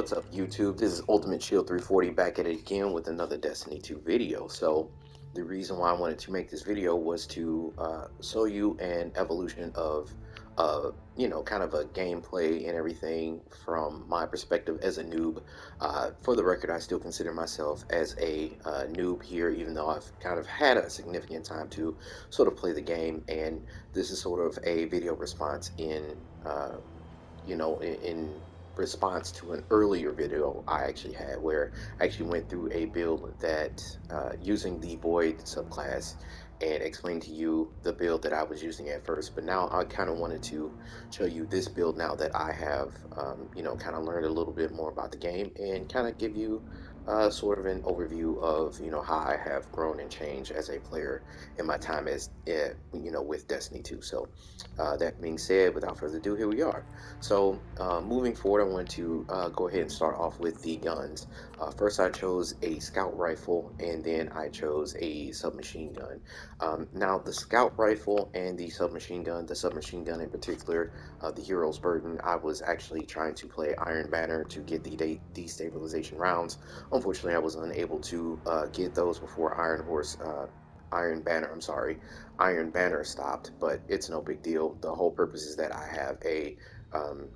What's up, YouTube? This is Ultimate Shield 340 back at it again with another Destiny 2 video. So the reason why I wanted to make this video was to show you an evolution of kind of a gameplay and everything from my perspective as a noob. For the record, I still consider myself as a noob here, even though I've kind of had a significant time to sort of play the game. And this is sort of a video response in response to an earlier video I actually had, where I actually went through a build that using the void subclass and explained to you the build that I was using at first. But now I kind of wanted to show you this build now that I have kind of learned a little bit more about the game, and kind of give you sort of an overview of how I have grown and changed as a player in my time as with Destiny 2. So that being said, without further ado, here we are. So moving forward, I want to go ahead and start off with the guns. First, I chose a scout rifle, and then I chose a submachine gun. Now, the scout rifle and the submachine gun in particular, the Hero's Burden, I was actually trying to play Iron Banner to get the destabilization rounds. Unfortunately, I was unable to get those before Iron Banner stopped, but it's no big deal. The whole purpose is that I have a um,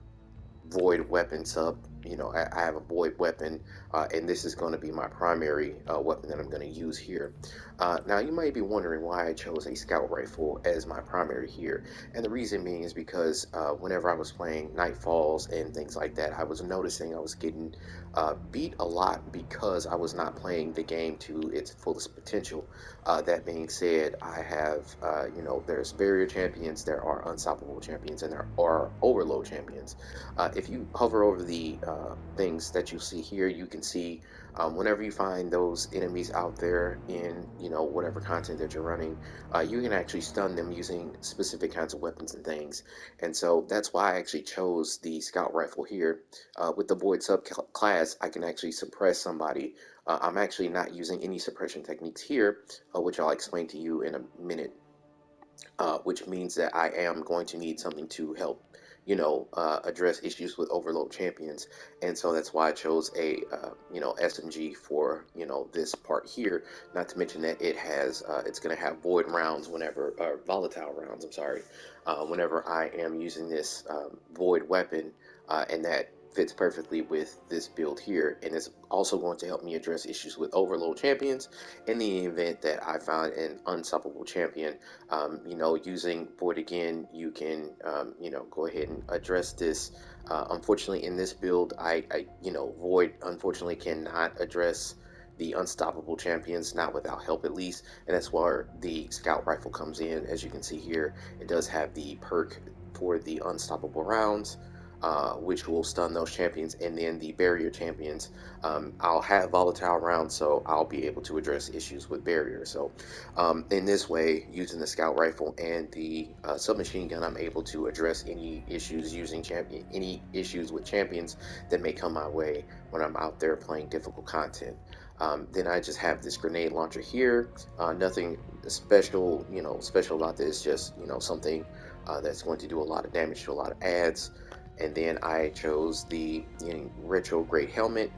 void weapon sub. I have a void weapon, and this is going to be my primary weapon that I'm going to use here. Now, you might be wondering why I chose a scout rifle as my primary here, and the reason being is because whenever I was playing Nightfalls and things like that, I was noticing I was getting beat a lot because I was not playing the game to its fullest potential. That being said, I have, there's barrier champions, there are unstoppable champions, and there are overload champions. If you hover over the things that you see here, you can see whenever you find those enemies out there in whatever content that you're running, you can actually stun them using specific kinds of weapons and things. And so that's why I actually chose the scout rifle here. With the void subclass, I can actually suppress somebody. I'm actually not using any suppression techniques here, which I'll explain to you in a minute, which means that I am going to need something to help, address issues with overload champions. And so that's why I chose a, SMG for, this part here. Not to mention that it's going to have void rounds whenever, or volatile rounds, I'm sorry, whenever I am using this void weapon, and that fits perfectly with this build here, and it's also going to help me address issues with overload champions in the event that I find an unstoppable champion. Using void again, you can go ahead and address this. Unfortunately, in this build, void unfortunately cannot address the unstoppable champions, not without help at least, and that's where the scout rifle comes in. As you can see here, it does have the perk for the unstoppable rounds, which will stun those champions, and then the barrier champions. I'll have volatile rounds, so I'll be able to address issues with barrier. So in this way, using the scout rifle and the submachine gun, I'm able to address any issues any issues with champions that may come my way when I'm out there playing difficult content. Then I just have this grenade launcher here. Nothing special about this. Just something that's going to do a lot of damage to a lot of ads. And then I chose the retro great helmet,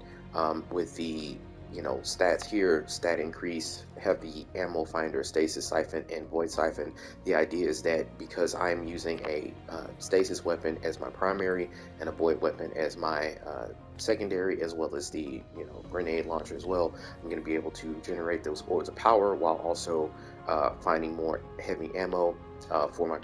with the stats here: stat increase, heavy ammo finder, stasis siphon, and void siphon. The idea is that because I'm using a stasis weapon as my primary and a void weapon as my secondary, as well as the grenade launcher as well, I'm going to be able to generate those orbs of power while also finding more heavy ammo for my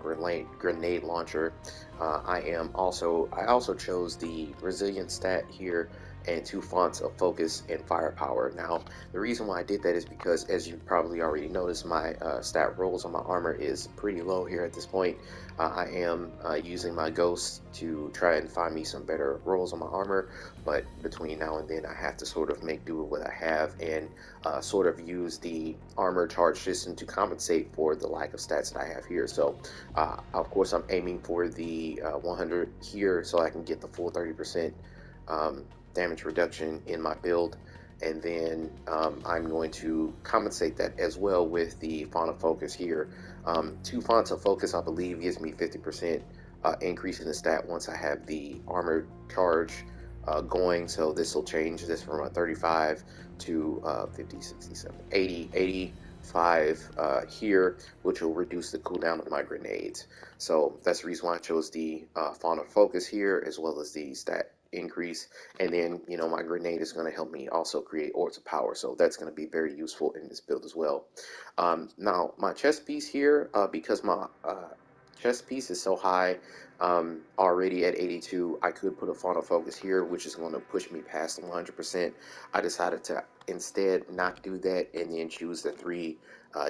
grenade launcher. I also chose the resilience stat here and 2 fonts of focus and firepower. Now, the reason why I did that is because, as you probably already noticed, my stat rolls on my armor is pretty low here at this point. I am using my ghost to try and find me some better rolls on my armor, but between now and then I have to sort of make do with what I have, and sort of use the armor charge system to compensate for the lack of stats that I have here. So of course I'm aiming for the 100 here so I can get the full 30% damage reduction in my build, and then I'm going to compensate that as well with the font of focus here. 2 fonts of focus, I believe, gives me 50% increase in the stat once I have the armor charge going. So this will change this from a 35 to 50, 67, 80, 85 here, which will reduce the cooldown of my grenades. So that's the reason why I chose the fauna focus here, as well as the stat increase. And then, you know, my grenade is going to help me also create orbs of power. So that's going to be very useful in this build as well. Now, my chest piece here, because my chest piece is so high, already at 82, I could put a fauna focus here, which is going to push me past 100%. I decided to instead not do that and then choose the 3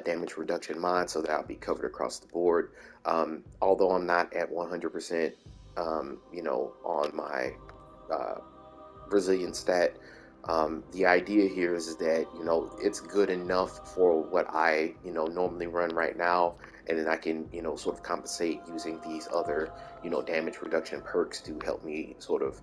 damage reduction mod so that I'll be covered across the board. Although I'm not at 100%, you know, on my uh, Brazilian stat. The idea here is that, you know, it's good enough for what I, you know, normally run right now, and then I can, you know, sort of compensate using these other, you know, damage reduction perks to help me sort of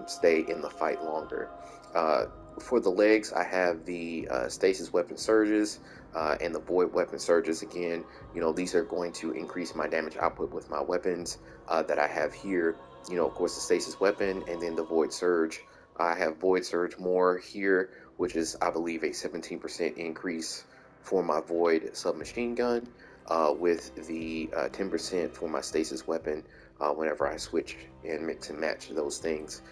stay in the fight longer. Uh, for the legs, I have the stasis weapon surges and the void weapon surges. Again, you know, these are going to increase my damage output with my weapons that I have here. You know, of course, the stasis weapon and then the void surge. I have Void Surge more here, which is, I believe, a 17% increase for my Void submachine gun, with the 10% for my stasis weapon whenever I switch and mix and match those things.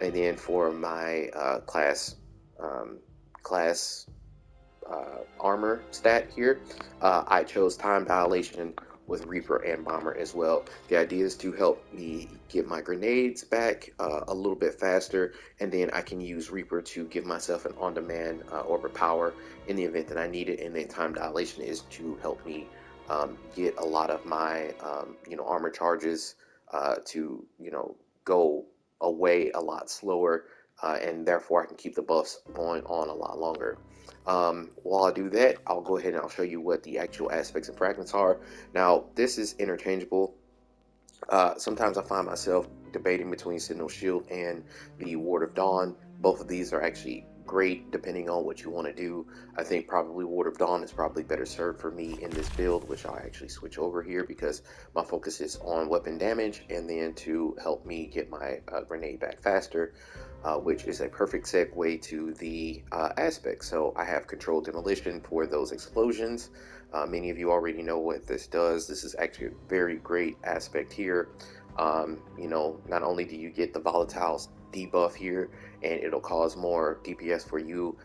And then for my um, class armor stat here, I chose time dilation with Reaper and Bomber as well. The idea is to help me get my grenades back a little bit faster, and then I can use Reaper to give myself an on-demand orb of power in the event that I need it. And then time dilation is to help me get a lot of my you know, armor charges to, you know, go away a lot slower, and therefore I can keep the buffs going on a lot longer. While I do that, I'll go ahead and I'll show you what the actual aspects and fragments are. Now, this is interchangeable. Sometimes I find myself debating between Signal Shield and the Ward of Dawn. Both of these are actually great depending on what you want to do. I think probably Ward of Dawn is probably better served for me in this build, which I'll actually switch over here because my focus is on weapon damage and then to help me get my grenade back faster. Which is a perfect segue to the aspects. So I have controlled demolition for those explosions. Many of you already know what this does. This is actually a very great aspect here. You know, not only do you get the volatiles debuff here, and it'll cause more DPS for you,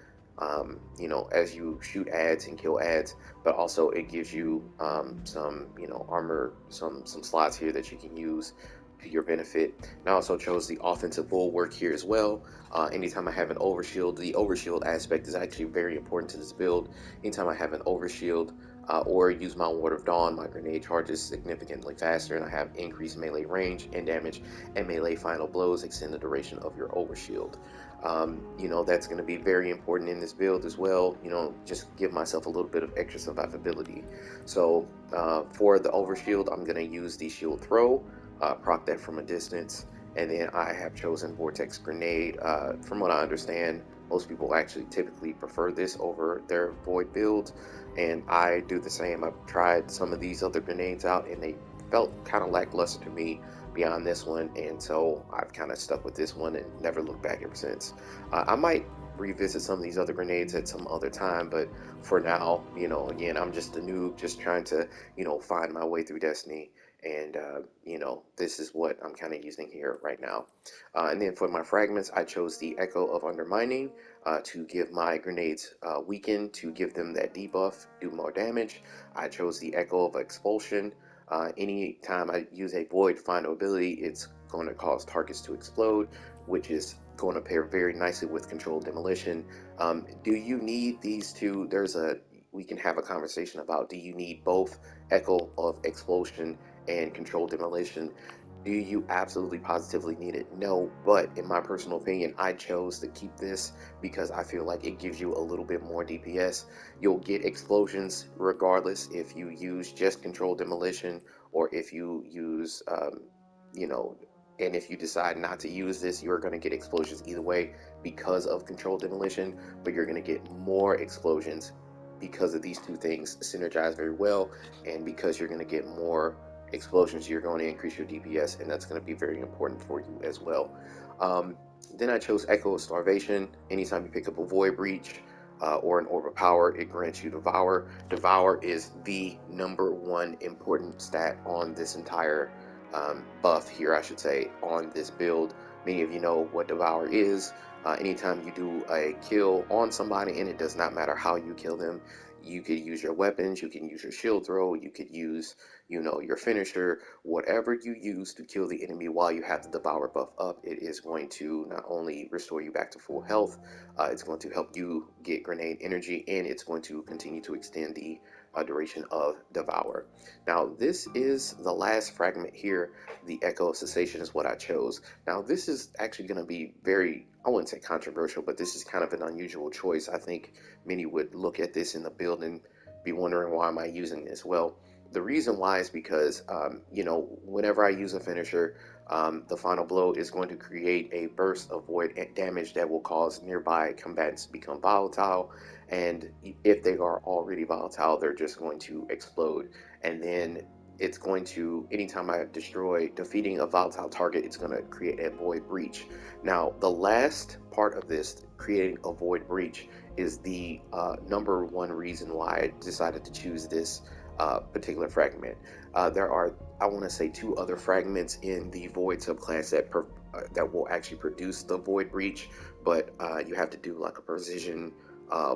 you know, as you shoot ads and kill ads, but also it gives you some, you know, armor, some slots here that you can use to your benefit. And I also chose the offensive bulwark here as well. Anytime I have an overshield, the overshield aspect is actually very important to this build. Anytime I have an overshield or use my Ward of Dawn, my grenade charges significantly faster, and I have increased melee range and damage, and melee final blows extend the duration of your overshield. You know, that's going to be very important in this build as well. You know, just give myself a little bit of extra survivability. So for the overshield, I'm going to use the shield throw, proc that from a distance, and then I have chosen Vortex Grenade. From what I understand, most people actually typically prefer this over their Void build, and I do the same. I've tried some of these other grenades out, and they felt kind of lackluster to me beyond this one, and so I've kind of stuck with this one and never looked back ever since. I might revisit some of these other grenades at some other time, but for now, you know, again, I'm just a noob just trying to, you know, find my way through Destiny, and you know, this is what I'm kind of using here right now. And then for my fragments, I chose the Echo of Undermining to give my grenades weaken, to give them that debuff, do more damage. I chose the Echo of Expulsion. Anytime I use a Void Final ability, it's going to cause targets to explode, which is going to pair very nicely with Controlled Demolition. Do you need these two? We can have a conversation about, do you need both Echo of Expulsion and Controlled Demolition? Do you absolutely positively need it? No, but in my personal opinion, I chose to keep this because I feel like it gives you a little bit more DPS. You'll get explosions regardless if you use just Controlled Demolition or if you use, you know, and if you decide not to use this, you're going to get explosions either way because of Controlled Demolition, but you're going to get more explosions because of these two things synergize very well, and because you're going to get more explosions, you're going to increase your DPS, and that's going to be very important for you as well. Then I chose Echo of Starvation. Anytime you pick up a Void Breach or an Orb of Power, it grants you Devour. Devour is the #1 important stat on this entire buff here, I should say, on this build. Many of you know what Devour is. Anytime you do a kill on somebody, and it does not matter how you kill them, you could use your weapons, you can use your shield throw, you could use, your finisher, whatever you use to kill the enemy while you have the Devour buff up, it is going to not only restore you back to full health, it's going to help you get grenade energy, and it's going to continue to extend the duration of Devour. Now, this is the last fragment here. The Echo of Cessation is what I chose. Now, this is actually going to be very, I wouldn't say controversial, but this is kind of an unusual choice. I think many would look at this in the build and be wondering, why am I using this? Well, the reason why is because, whenever I use a finisher, the final blow is going to create a burst of void damage that will cause nearby combatants to become volatile. And if they are already volatile, they're just going to explode. And then it's going to, anytime I defeating a volatile target, it's going to create a void breach. Now, the last part of this, creating a void breach, is the #1 reason why I decided to choose this particular fragment. There are, I want to say, 2 other fragments in the void subclass that will actually produce the void breach, but you have to do like a precision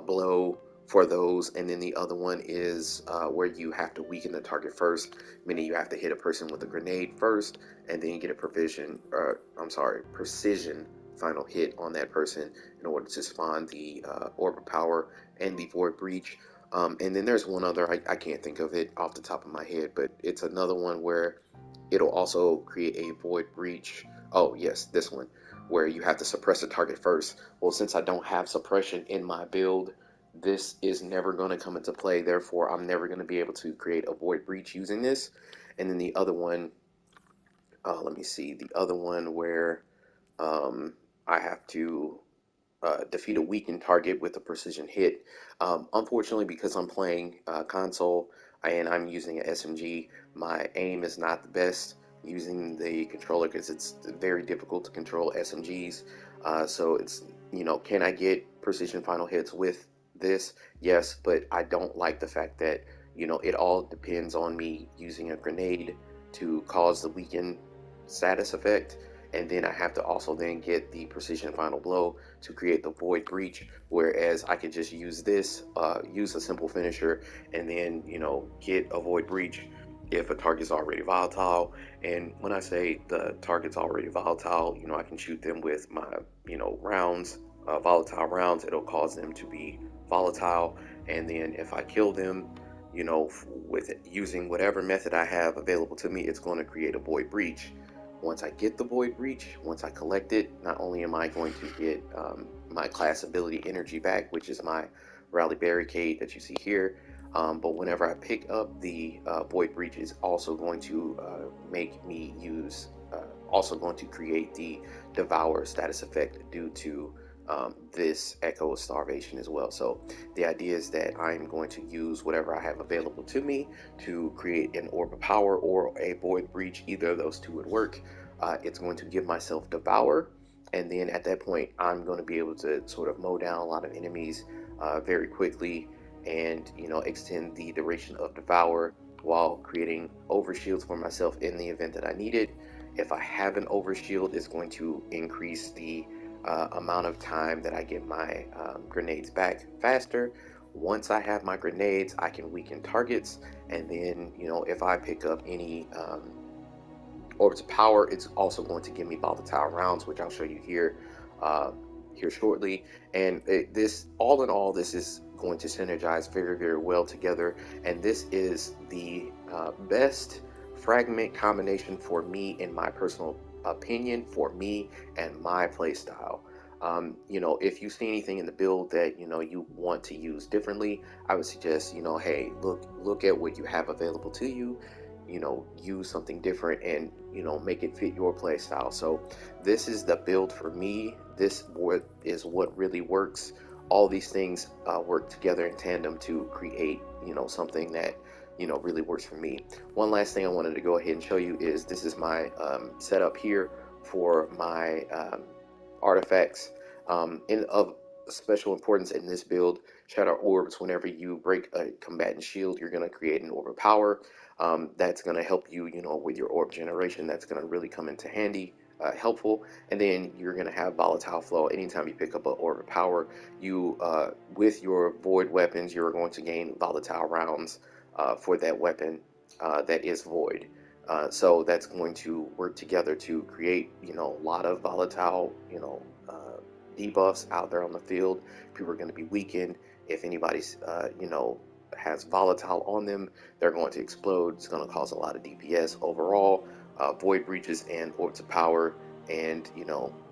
blow for those, and then the other one is where you have to weaken the target first, meaning you have to hit a person with a grenade first, and then get a precision final hit on that person in order to spawn the orb of power and the void breach. And then there's one other, I can't think of it off the top of my head, but it's another one where it'll also create a void breach. Oh, yes, this one, where you have to suppress the target first. Well, since I don't have suppression in my build, this is never going to come into play. Therefore, I'm never going to be able to create a void breach using this. And then the other one, let me see, the other one where I have to defeat a weakened target with a precision hit. Unfortunately, because I'm playing console and I'm using an SMG, my aim is not the best using the controller because it's very difficult to control SMGs. So it's, can I get precision final hits with this? Yes, but I don't like the fact that, it all depends on me using a grenade to cause the weakened status effect, and then I have to also then get the precision final blow to create the void breach, whereas I could just use this, use a simple finisher, and then, get a void breach if a target's already volatile. And when I say the target's already volatile, I can shoot them with my, rounds, volatile rounds. It'll cause them to be volatile, and then if I kill them, with using whatever method I have available to me, it's going to create a void breach. Once I get the void breach, once I collect it, not only am I going to get my class ability energy back, which is my rally barricade that you see here, but whenever I pick up the void breach, is also going to make me use, also going to create the devour status effect due to this Echo of Starvation as well. So the idea is that I'm going to use whatever I have available to me to create an orb of power or a void breach. Either of those two would work. It's going to give myself devour, and then at that point I'm going to be able to sort of mow down a lot of enemies very quickly, and extend the duration of devour while creating overshields for myself in the event that I need it. If I have an overshield, it's going to increase the amount of time that I get my grenades back faster. Once I have my grenades, I can weaken targets, and then if I pick up any orbs of power, it's also going to give me volatile rounds, which I'll show you here shortly. And this, all in all, this is going to synergize very, very well together, and this is the best fragment combination for me, in my personal opinion, for me and my playstyle. If you see anything in the build that you want to use differently, I would suggest, hey, look at what you have available to you. Use something different, and make it fit your play style. So this is the build for me. This is what really works. All these things work together in tandem to create something that really works for me. One last thing I wanted to go ahead and show you is, this is my setup here for my artifacts of special importance in this build. Shatter orbs. Whenever you break a combatant shield, you're going to create an orb of power. That's going to help you, with your orb generation. That's going to really come into handy. Helpful. And then you're going to have volatile flow. Anytime you pick up an orb of power, you with your void weapons, you're going to gain volatile rounds for that weapon that is void. So that's going to work together to create, a lot of volatile, debuffs out there on the field. People are going to be weakened. If anybody's, has volatile on them, they're going to explode. It's going to cause a lot of DPS overall, void breaches and orbs of power. And,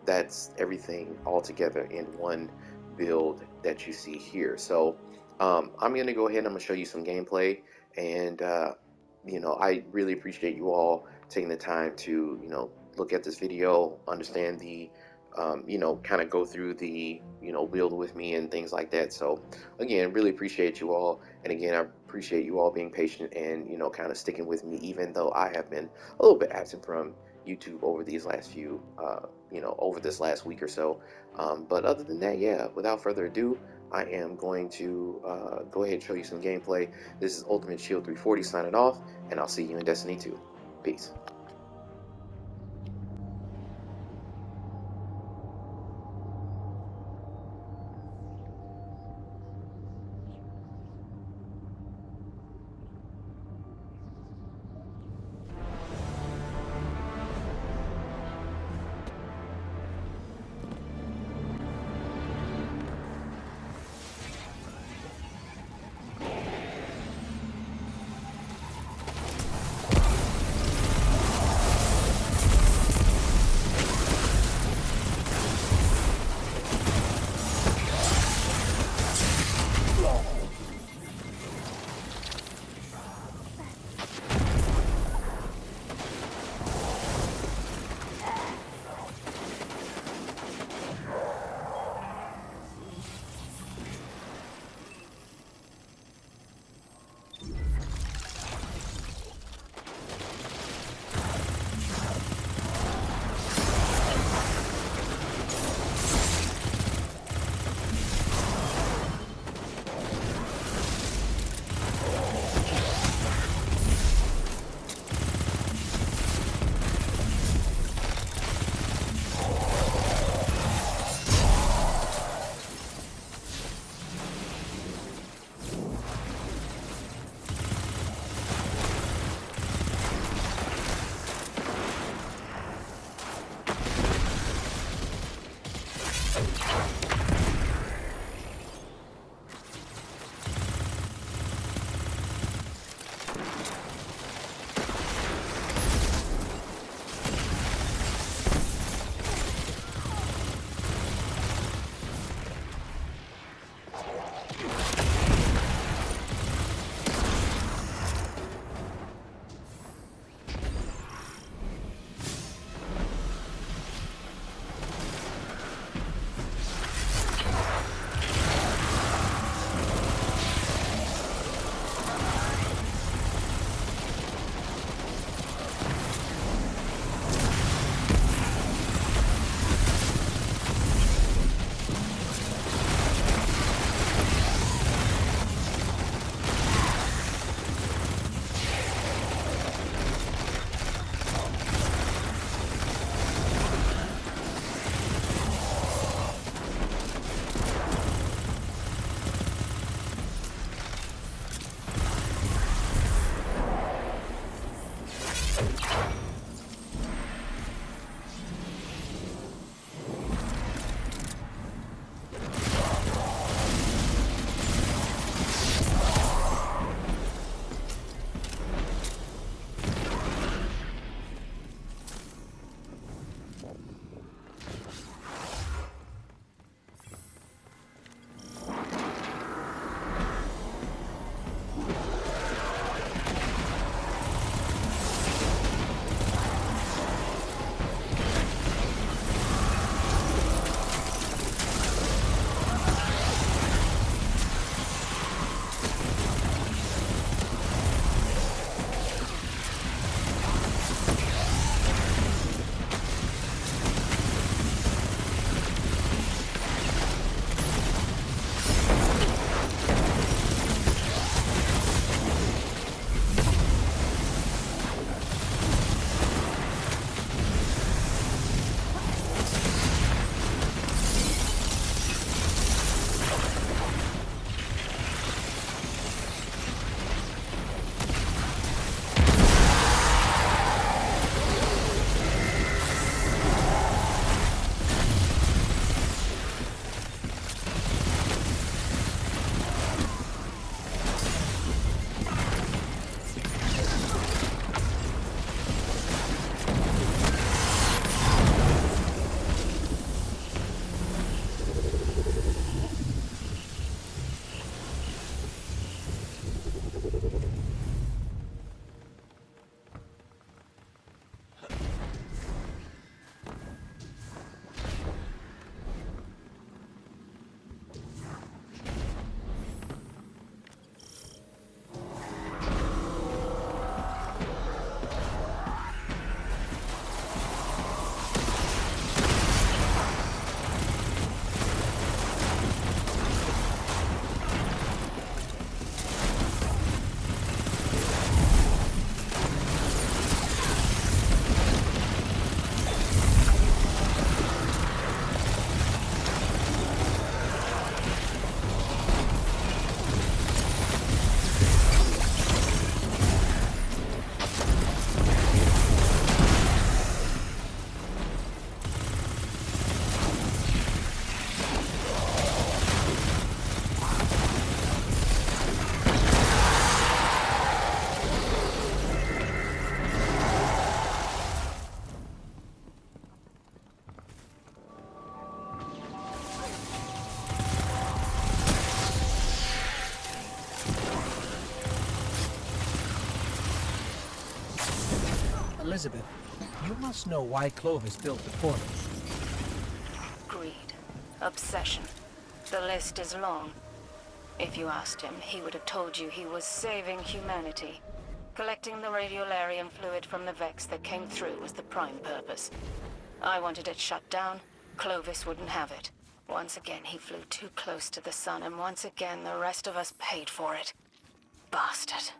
that's everything all together in one build that you see here. So I'm going to go ahead and I'm going to show you some gameplay. And, I really appreciate you all taking the time to, look at this video, understand the, kind of go through the, build with me and things like that. So again, really appreciate you all. And again, I appreciate you all being patient and, kind of sticking with me, even though I have been a little bit absent from YouTube over these last few, over this last week or so. But other than that, yeah, without further ado, I am going to go ahead and show you some gameplay. This is Ultimate Shield 340 signing off, and I'll see you in Destiny 2. Peace. Elizabeth, you must know why Clovis built the portal. Greed. Obsession. The list is long. If you asked him, he would have told you he was saving humanity. Collecting the radiolarian fluid from the Vex that came through was the prime purpose. I wanted it shut down. Clovis wouldn't have it. Once again, he flew too close to the sun, and once again, the rest of us paid for it. Bastard.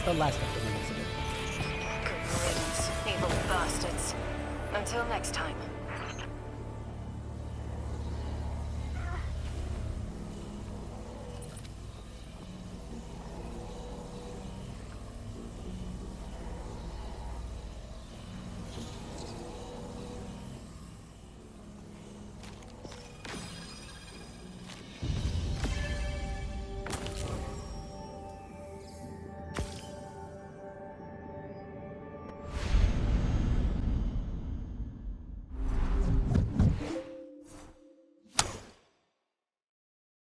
That's the last of the remains of it. Good riddance, evil bastards. Until next time.